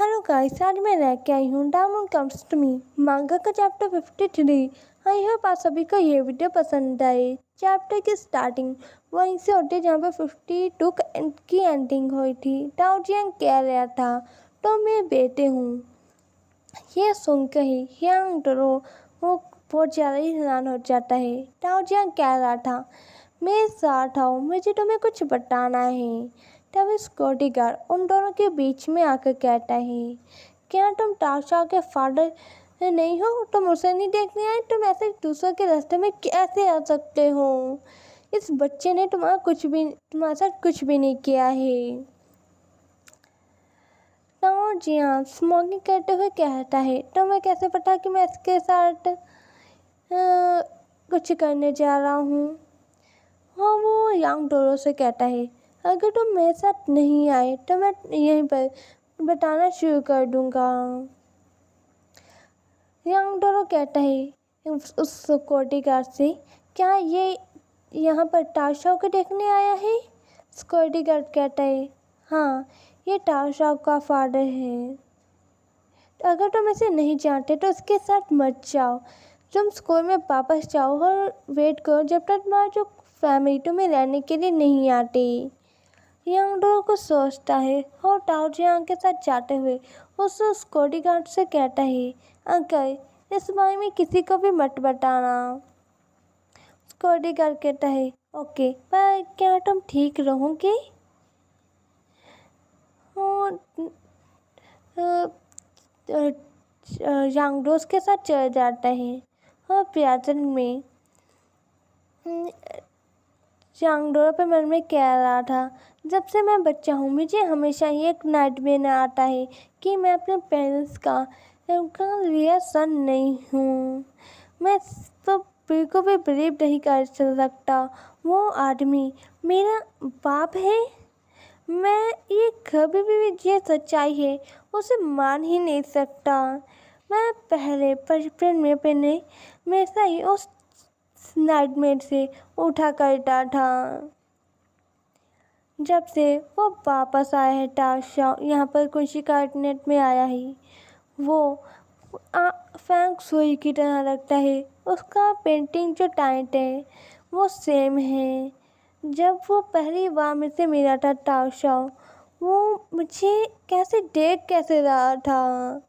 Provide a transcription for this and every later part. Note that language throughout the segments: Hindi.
हेलो गाइस, आज मैं लेके आई हूँ डायमंड कम्स टू मी मांगा का चैप्टर 53। आई होप आप सभी को ये वीडियो पसंद आए। चैप्टर की स्टार्टिंग वहीं से होती है जहाँ पर 52 की एंडिंग हुई थी। टाओजियांग कह रहा था तो मैं बेटे हूँ। ये सुनकर ही यांग डरो वो बहुत ज़्यादा ही हैरान हो जाता है। टाओजियांग कह रहा था मेरे साथ आओ, मुझे तुम्हें कुछ बताना है। तभी सिक्योरिटी गार्ड उन दोनों के बीच में आकर कहता है क्या तुम टाओशाओ के फादर नहीं हो? तुम उसे नहीं देखने आए? तुम ऐसे दूसरों के रास्ते में कैसे आ सकते हो? इस बच्चे ने तुम्हारे साथ कुछ भी नहीं किया है। टाओजियांग स्मोकिंग करते हुए कहता है तुम्हें कैसे पता कि मैं इसके साथ कुछ करने जा रहा हूँ? हाँ, वो यांग डोरो से कहता है अगर तुम मेरे साथ नहीं आए तो मैं यहीं पर बताना शुरू कर दूंगा। यांग डोरो कहता है उस सिक्योरिटी गार्ड से क्या ये यहाँ पर टाओशाओ को देखने आया है? सिक्योरिटी गार्ड कहता है हाँ, ये टाओशाओ का फादर है। अगर तुम इसे नहीं जानते तो उसके साथ मत जाओ। तुम स्कूल में वापस जाओ और वेट करो जब तक तुम्हारा जो फैमिली तुम्हें रहने के लिए नहीं आती। यांग डोरो को सोचता है और टाओजियांग के साथ जाते हुए उस सिक्योरिटी गार्ड से कहता है अंकल, इस बारे में किसी को भी मत बताना। सिक्योरिटी गार्ड कहता है ओके, पर क्या तुम ठीक रहोगे? यांग डोरो के साथ चल जाता है और प्याजन में यांग डोरो पे मन में कह रहा था जब से मैं बच्चा हूँ मुझे हमेशा ही एक नाइटमेयर आता है कि मैं अपने पेरेंट्स का रियल सन नहीं हूँ। मैं तो बिल्कुल भी बिलीव नहीं कर सकता वो आदमी मेरा बाप है। मैं ये कभी भी ये सच्चाई है उसे मान ही नहीं सकता। मैं पहले बचपन में अपने हमेशा ही उस नाइटमेयर से उठा करता था। जब से वो वापस आया है टाओशाओ यहाँ पर खुशी काटने में आया है, वो फेंग शुई की तरह लगता है। उसका पेंटिंग जो टाइट है वो सेम है। जब वो पहली बार मुझसे मिला था टाओशाओ, वो मुझे कैसे रहा था।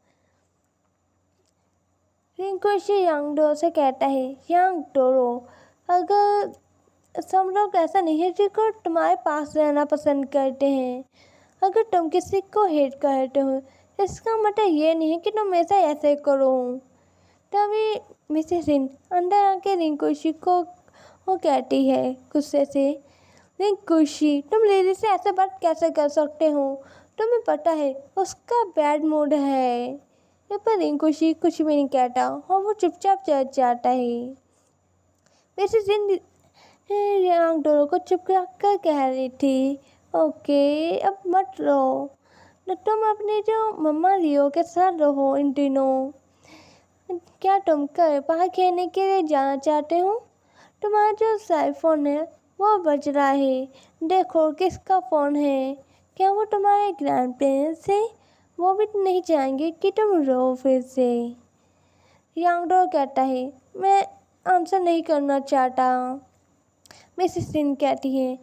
रिंकुशी यांग डोरो से कहता है यांग डोरो, अगर सब लोग ऐसा नहीं है जो तुम्हारे पास रहना पसंद करते हैं। अगर तुम किसी को हेट करते हो इसका मतलब ये नहीं है कि तुम ऐसे करो। तभी मिसेस रिन अंदर आके रिंकुशी को वो कहती है गुस्से से रिंकुशी, तुम लेडी से ऐसे बात कैसे कर सकते हो? तुम्हें पता है उसका बैड मूड है। पर रिंकुशी कुछ भी नहीं कहता और वो चुपचाप चल जाता है। मिसेस रिन यांग डोरो को चुप कर कह रही थी ओके, अब मत रो, तुम अपने जो मम्मा लियो के साथ रहो इन दिनों। क्या तुम कल बाहर खेलने के लिए जाना चाहते हो? तुम्हारा जो सेल फोन है वो बज रहा है, देखो किसका फ़ोन है। क्या वो तुम्हारे ग्रैंड पेरेंट्स है? वो भी नहीं चाहेंगे कि तुम रो फिर से। यांग डोरो कहता है मैं आंसर नहीं करना चाहता। मिसेस सिन कहती है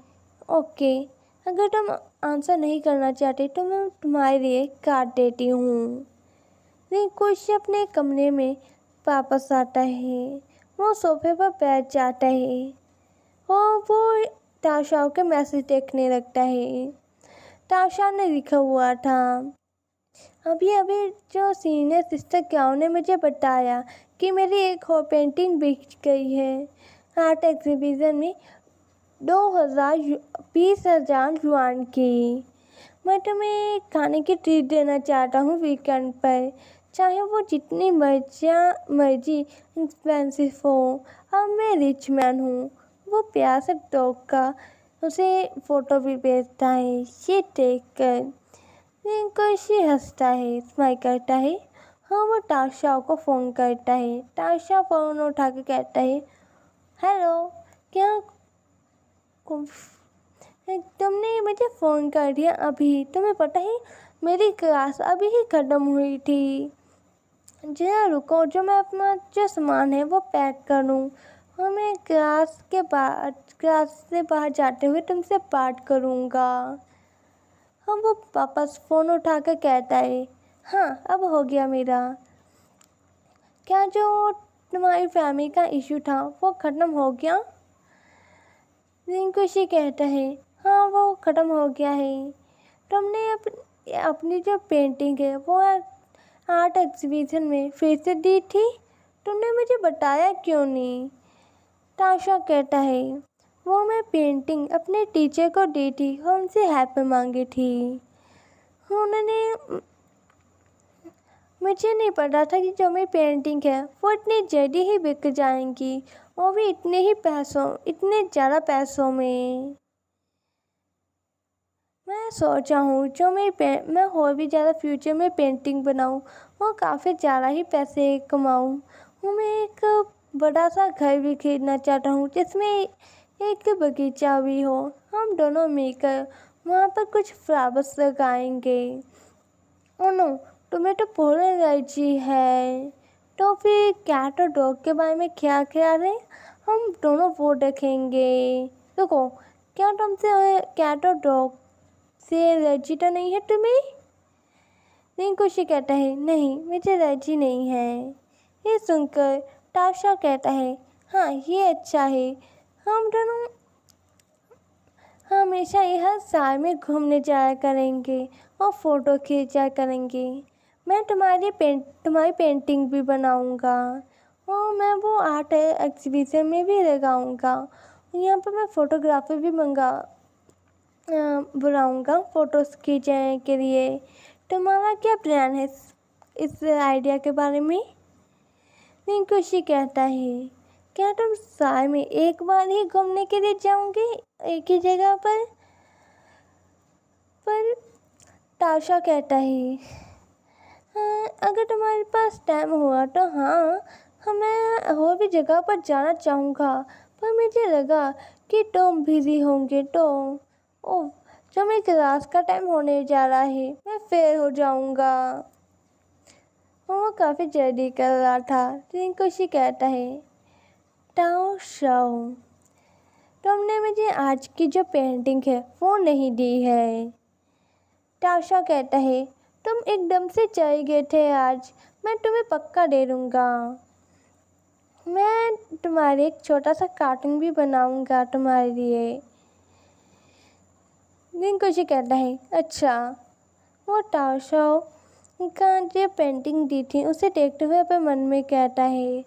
ओके, अगर तुम आंसर नहीं करना चाहते तो मैं तुम्हारे लिए काट देती हूँ। रिंकुशी अपने कमरे में वापस आता है। वो सोफे पर बैठ जाता है और वो टाओशाओ के मैसेज देखने लगता है। टाओशाओ ने लिखा हुआ था अभी अभी जो सीनियर सिस्टर क्याओ ने मुझे बताया कि मेरी एक और पेंटिंग बिक गई है आर्ट एग्जीबिशन में 20,000 युआन की। मैं तुम्हें खाने की ट्रीट देना चाहता हूँ वीकेंड पर, चाहे वो जितनी मर्जी एक्सपेंसिव हो। अब मैं रिच मैन हूँ। वो प्यार से डॉग का उसे फ़ोटो भी भेजता है। ये देख कर रिंकुशी हंसता है, स्माइल करता है। हाँ, वो टाओशाओ को फ़ोन करता है। टाओशाओ फ़ोन उठा के कहता है हेलो, क्या तुमने मुझे फ़ोन कर दिया अभी? तुम्हें पता है मेरी क्लास अभी ही ख़त्म हुई थी। जरा रुको, जो मैं अपना जो सामान है वो पैक करूँ और मैं क्लास से बाहर जाते हुए तुमसे बात करूँगा। हम वो वापस फ़ोन उठा कर कहता है, हाँ अब हो गया मेरा। क्या जो तुम्हारी फैमिली का इशू था वो ख़त्म हो गया? रिंकुशी कहता है, हाँ वो ख़त्म हो गया है। तुमने अपनी जो पेंटिंग है वो आर्ट एग्जीबिशन में फिर से दी थी, तुमने मुझे बताया क्यों नहीं? ताशा कहता है, वो मैं पेंटिंग अपने टीचर को दी थी और उनसे हेल्प मांगी थी। उन्होंने मुझे नहीं पता था कि जो मेरी पेंटिंग है वो इतनी जल्दी ही बिक जाएंगी, वो भी इतने ज़्यादा पैसों में। मैं सोचा हूँ जो मैं और भी ज़्यादा फ्यूचर में पेंटिंग बनाऊँ और काफ़ी ज़्यादा ही पैसे कमाऊँ। मैं एक बड़ा सा घर भी खरीदना चाहता हूँ जिसमें एक बगीचा भी हो। हम दोनों मिलकर वहाँ पर कुछ फ्लावर्स लगाएंगे। ओह नो, तुम्हें तो पूरी एलर्जी है। तो फिर कैट और डॉग के बारे में क्या ख्याल है? हम दोनों वो रखेंगे। देखो, क्या तुमसे कैट और डॉग से एलर्जी तो नहीं है तुम्हें? रिंकुशी कहता है, नहीं मुझे एलर्जी नहीं है। ये सुनकर ताशा कहता है, हाँ ये अच्छा है। हम दोनों हमेशा हर साल में घूमने जाया करेंगे और फ़ोटो खींचा करेंगे। मैं तुम्हारी पेंटिंग भी बनाऊंगा और मैं वो आर्ट एग्जीबिशन में भी लगाऊंगा। यहाँ पर मैं फ़ोटोग्राफी भी बुलाऊंगा फ़ोटोज़ खींचने के लिए। तुम्हारा क्या प्लान है इस आइडिया के बारे में? रिंकुशी कहता है, क्या तुम साल में एक बार ही घूमने के लिए जाओगे एक ही जगह पर? ताशा कहता है, हाँ, अगर तुम्हारे पास टाइम हुआ तो हाँ, मैं और भी जगह पर जाना चाहूँगा, पर मुझे लगा कि तुम बिजी होंगे तो ओह, जब मेरी क्लास का टाइम होने जा रहा है मैं फेल हो जाऊँगा। वो काफ़ी जल्दी कर रहा था। रिंकुशी कहता है, ताओ शाओ, तुमने मुझे आज की जो पेंटिंग है वो नहीं दी है। ताशा कहता है, तुम एकदम से चले गए थे आज, मैं तुम्हें पक्का दे दूँगा। मैं तुम्हारे एक छोटा सा कार्टून भी बनाऊँगा तुम्हारे लिए। रिंकुशी कहता है, अच्छा। वो ताशा का जो पेंटिंग दी थी उसे देखते हुए अपने मन में कहता है,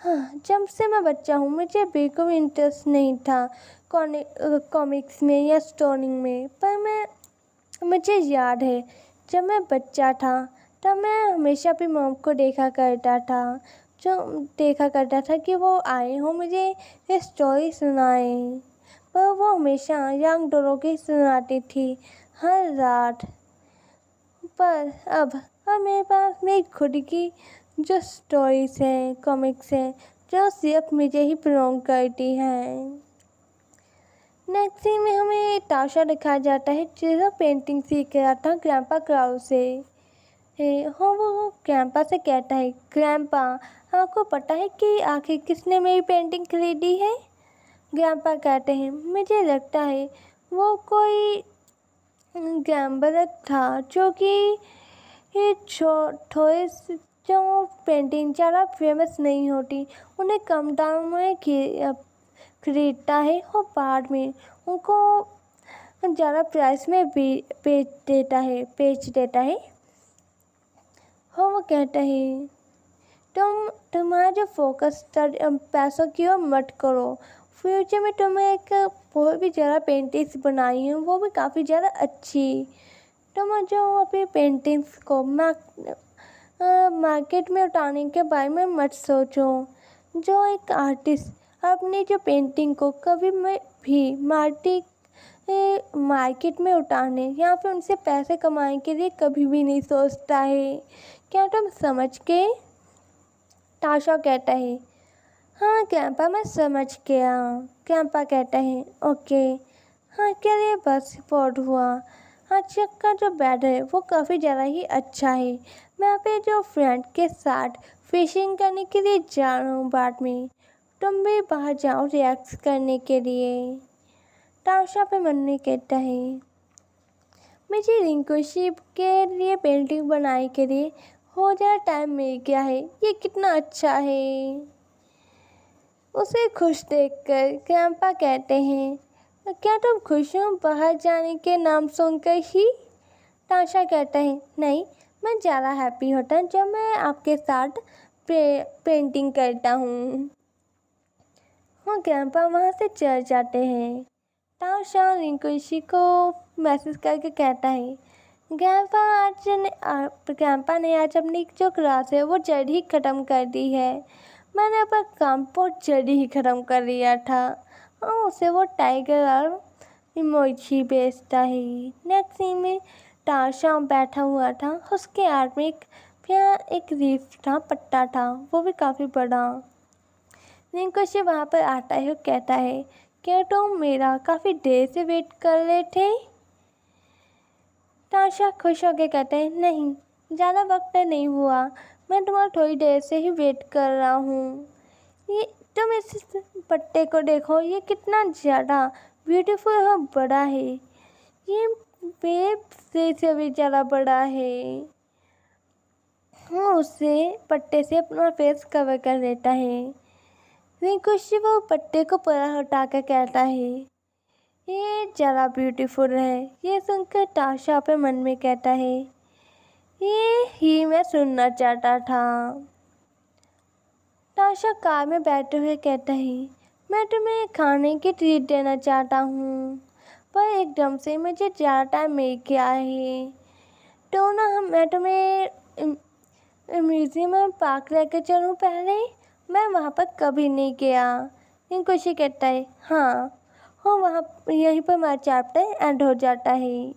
हाँ, जब से मैं बच्चा हूँ मुझे बिल्कुल इंटरेस्ट नहीं था कॉमिक्स में या स्टोरिंग में, पर मुझे याद है जब मैं बच्चा था तब मैं हमेशा अपनी मॉम को देखा करता था कि वो आए हो मुझे ये स्टोरी सुनाए, पर वो हमेशा यंग डोरो की सुनाती थी हर रात। पर अब मेरे पास मेरी खुद की जो स्टोरीज हैं, कॉमिक्स हैं, जो सिर्फ मुझे ही बिलोंग करती हैं। नेक्स्ट सीन में हमें ताशा दिखाया जाता है जो पेंटिंग सीख रहा था ग्रैंपा क्राउ से। हाँ, वो ग्रैंपा से कहता है, ग्रैंपा आपको पता है कि आखिर किसने मेरी पेंटिंग खरीदी है? ग्रैंपा कहते हैं, मुझे लगता है वो कोई गैम्बलर था जो कि थोड़े जो पेंटिंग ज़्यादा फेमस नहीं होती उन्हें कम दाम में खरीदता है और बाद में उनको ज़्यादा प्राइस में बेच देता है। हाँ, वो कहता है, तुम्हारा जो फोकस पैसों की ओर मत करो। फ्यूचर में तुम्हें एक बहुत भी ज़्यादा पेंटिंग्स बनाई हूँ, वो भी काफ़ी ज़्यादा अच्छी। तुम जो अपनी पेंटिंग्स को मार्केट में उतारने के बारे में मत सोचो। जो एक आर्टिस्ट अपनी जो पेंटिंग को कभी भी मार्केट में उतारने या फिर उनसे पैसे कमाने के लिए कभी भी नहीं सोचता है। क्या तुम समझ गए? ताशा कहता है, हाँ कैंपा, मैं समझ गया। कैंपा कहता है, ओके, हाँ क्या ये बस रिपोर्ट हुआ? आज का जो बेड है वो काफ़ी ज़्यादा ही अच्छा है। मैं अपने जो फ्रेंड के साथ फिशिंग करने के लिए जा रहा हूँ बाद में। तुम भी बाहर जाओ रिलैक्स करने के लिए। ताशा अपने मन में कहता है। मुझे रिंकू के लिए पेंटिंग बनाने के लिए हो ज़्यादा टाइम मिल गया है। ये कितना अच्छा है। उसे खुश देखकर ग्रैंपा कहते हैं, क्या तुम खुश हो बाहर जाने के नाम सुनकर ही? ताशा कहता है, नहीं, मैं ज़्यादा हैप्पी होता जब मैं आपके साथ पेंटिंग करता हूँ। हाँ, ग्रैंपा वहाँ से चल जाते हैं। ताशा रिंकू को मैसेज करके कहता है, ग्रैंपा ने आज अपनी जो क्लास है वो जल्दी ही ख़त्म कर दी है। मैंने अपना काम बहुत जल्दी ही ख़त्म कर लिया था। और उसे वो टाइगर और इमोजी भेजता है। नेक्स्ट सीन में ताशा बैठा हुआ था। उसके हाथ में एक लीफ था, पत्ता था, वो भी काफ़ी बड़ा। रिंकू वहाँ पर आता है और कहता है, क्या तुम मेरा काफ़ी देर से वेट कर रहे थे? ताशा खुश होकर कहते हैं, नहीं, ज़्यादा वक्त नहीं हुआ, मैं तुम्हारा थोड़ी देर से ही वेट कर रहा हूँ। ये तुम इस पत्ते को देखो, ये कितना ज़्यादा ब्यूटीफुल और बड़ा है। ये वेब से भी ज़्यादा बड़ा है। वो उससे पत्ते से अपना फेस कवर कर लेता है। रिंकू वो पत्ते को पूरा हटा कर कहता है, ये ज़्यादा ब्यूटीफुल है। ये सुनकर ताशा अपने मन में कहता है, ये ही मैं सुनना चाहता था। ताशा कार में बैठे हुए कहता है, मैं तुम्हें खाने की ट्रीट देना चाहता हूँ, पर एकदम से मुझे ज़्यादा टाइम मिल गया है, तो ना मैं तुम्हें म्यूज़ियम और पार्क लेकर चलूँ पहले? मैं वहाँ पर कभी नहीं गया। रिंकू कहता है, हाँ, वहाँ यहीं पर हमारा चैप्टर एंड हो जाता है।